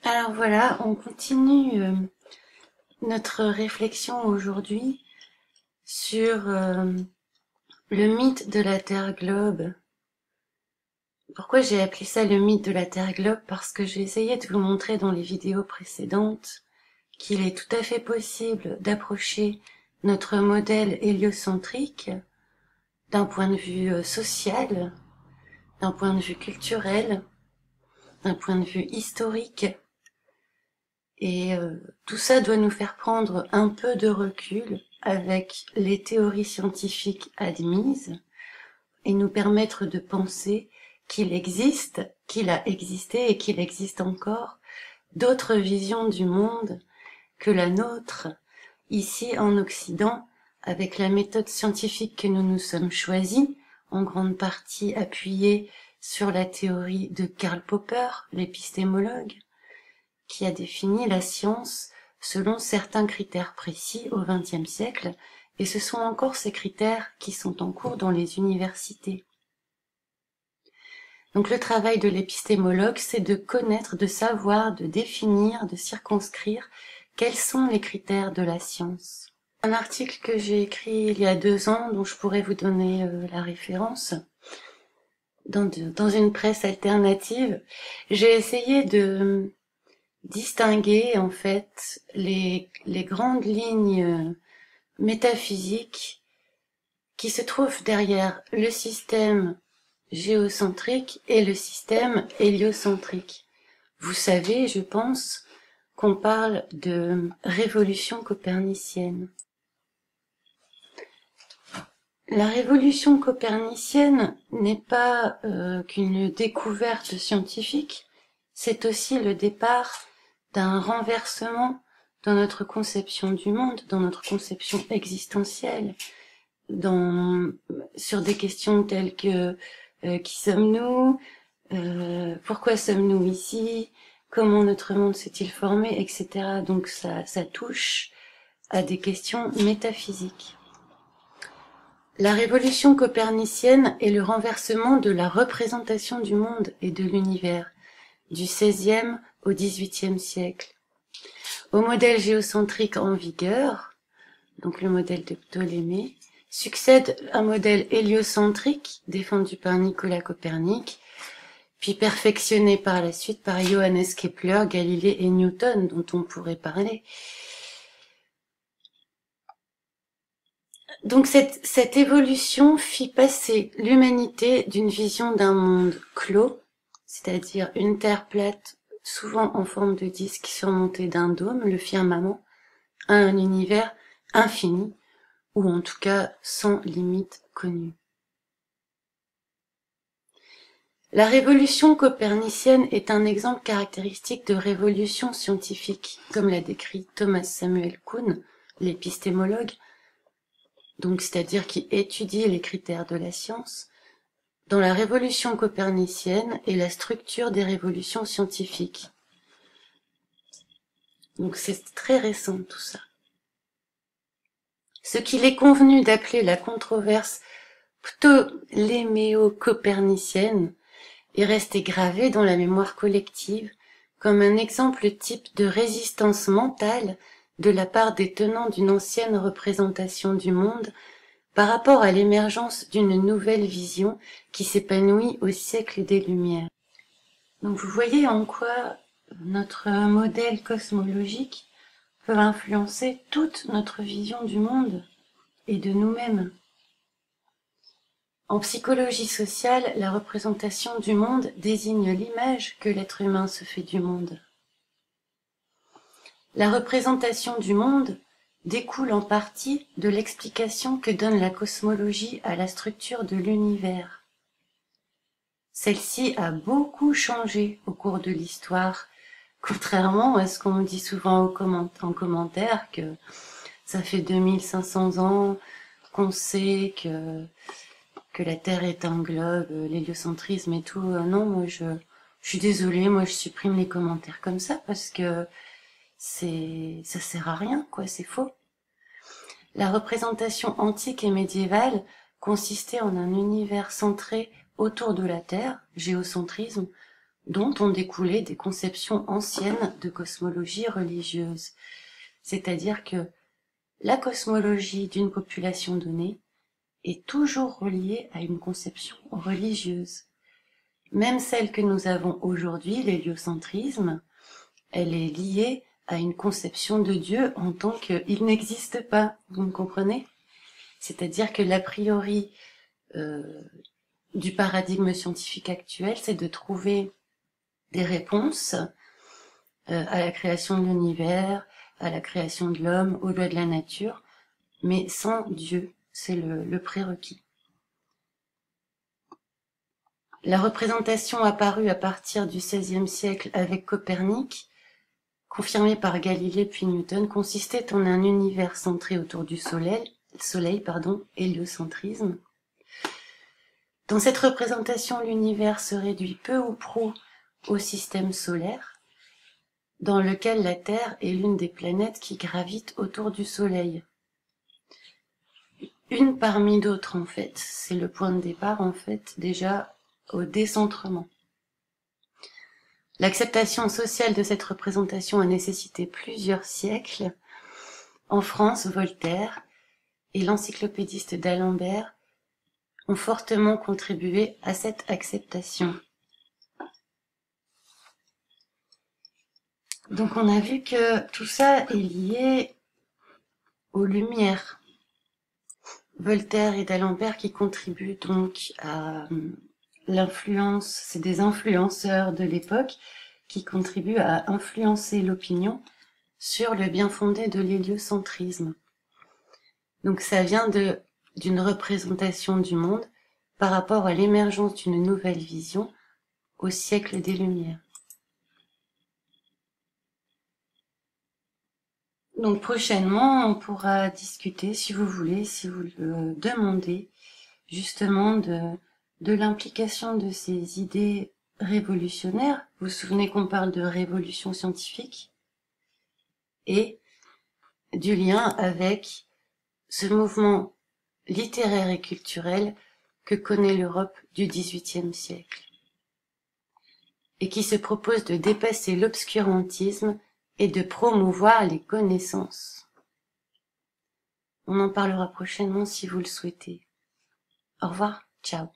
Alors voilà, on continue notre réflexion aujourd'hui sur le mythe de la Terre globe. Pourquoi j'ai appelé ça le mythe de la Terre globe? Parce que j'ai essayé de vous montrer dans les vidéos précédentes qu'il est tout à fait possible d'approcher notre modèle héliocentrique d'un point de vue social, d'un point de vue culturel, d'un point de vue historique. Et tout ça doit nous faire prendre un peu de recul avec les théories scientifiques admises et nous permettre de penser qu'il existe, qu'il a existé et qu'il existe encore d'autres visions du monde que la nôtre, ici en Occident, avec la méthode scientifique que nous nous sommes choisis, en grande partie appuyée sur la théorie de Karl Popper, l'épistémologue, qui a défini la science selon certains critères précis au XXe siècle, et ce sont encore ces critères qui sont en cours dans les universités. Donc le travail de l'épistémologue, c'est de connaître, de savoir, de définir, de circonscrire quels sont les critères de la science. Un article que j'ai écrit il y a 2 ans, dont je pourrais vous donner la référence, dans une presse alternative, j'ai essayé de distinguer en fait les grandes lignes métaphysiques qui se trouvent derrière le système géocentrique et le système héliocentrique. Vous savez, je pense, qu'on parle de révolution copernicienne. La révolution copernicienne n'est pas qu'une découverte scientifique, c'est aussi le départ d'un renversement dans notre conception du monde, dans notre conception existentielle, sur des questions telles que qui sommes-nous, pourquoi sommes-nous ici, comment notre monde s'est-il formé, etc. Donc ça touche à des questions métaphysiques. La révolution copernicienne est le renversement de la représentation du monde et de l'univers, du XVIe au XVIIIe siècle. Au modèle géocentrique en vigueur, donc le modèle de Ptolémée, succède un modèle héliocentrique défendu par Nicolas Copernic, puis perfectionné par la suite par Johannes Kepler, Galilée et Newton, dont on pourrait parler. Donc cette évolution fit passer l'humanité d'une vision d'un monde clos, c'est-à-dire une terre plate, souvent en forme de disque surmonté d'un dôme, le firmament, à un univers infini, ou en tout cas sans limite connue. La révolution copernicienne est un exemple caractéristique de révolution scientifique, comme l'a décrit Thomas Samuel Kuhn, l'épistémologue, donc c'est-à-dire qui étudie les critères de la science, dans la révolution copernicienne et la structure des révolutions scientifiques. Donc c'est très récent tout ça. Ce qu'il est convenu d'appeler la controverse ptoléméo-copernicienne est resté gravé dans la mémoire collective comme un exemple type de résistance mentale de la part des tenants d'une ancienne représentation du monde par rapport à l'émergence d'une nouvelle vision qui s'épanouit au siècle des Lumières. Donc vous voyez en quoi notre modèle cosmologique peut influencer toute notre vision du monde et de nous-mêmes. En psychologie sociale, la représentation du monde désigne l'image que l'être humain se fait du monde. La représentation du monde découle en partie de l'explication que donne la cosmologie à la structure de l'univers. Celle-ci a beaucoup changé au cours de l'histoire, contrairement à ce qu'on nous dit souvent en commentaire, que ça fait 2500 ans qu'on sait que la Terre est un globe, l'héliocentrisme et tout. Non, moi je suis désolée, moi je supprime les commentaires comme ça parce que ça sert à rien, quoi, c'est faux. La représentation antique et médiévale consistait en un univers centré autour de la Terre, géocentrisme, dont ont découlé des conceptions anciennes de cosmologie religieuse. C'est-à-dire que la cosmologie d'une population donnée est toujours reliée à une conception religieuse. Même celle que nous avons aujourd'hui, l'héliocentrisme, elle est liée à une conception de Dieu en tant qu'il n'existe pas. Vous me comprenez? C'est-à-dire que l'a priori du paradigme scientifique actuel, c'est de trouver des réponses à la création de l'univers, à la création de l'homme, aux lois de la nature, mais sans Dieu, c'est le prérequis. La représentation apparue à partir du XVIe siècle avec Copernic, confirmée par Galilée puis Newton, consistait en un univers centré autour du soleil, héliocentrisme. Dans cette représentation, l'univers se réduit peu ou prou au système solaire, dans lequel la Terre est l'une des planètes qui gravitent autour du Soleil. Une parmi d'autres, en fait. C'est le point de départ, en fait, déjà au décentrement. L'acceptation sociale de cette représentation a nécessité plusieurs siècles. En France, Voltaire et l'encyclopédiste d'Alembert ont fortement contribué à cette acceptation. Donc on a vu que tout ça est lié aux Lumières. Voltaire et d'Alembert qui contribuent donc à l'influence, c'est des influenceurs de l'époque qui contribuent à influencer l'opinion sur le bien fondé de l'héliocentrisme. Donc ça vient d'une représentation du monde par rapport à l'émergence d'une nouvelle vision au siècle des Lumières. Donc prochainement, on pourra discuter, si vous voulez, si vous le demandez, justement de l'implication de ces idées révolutionnaires. Vous vous souvenez qu'on parle de révolution scientifique et du lien avec ce mouvement littéraire et culturel que connaît l'Europe du XVIIIe siècle et qui se propose de dépasser l'obscurantisme et de promouvoir les connaissances. On en parlera prochainement si vous le souhaitez. Au revoir, ciao.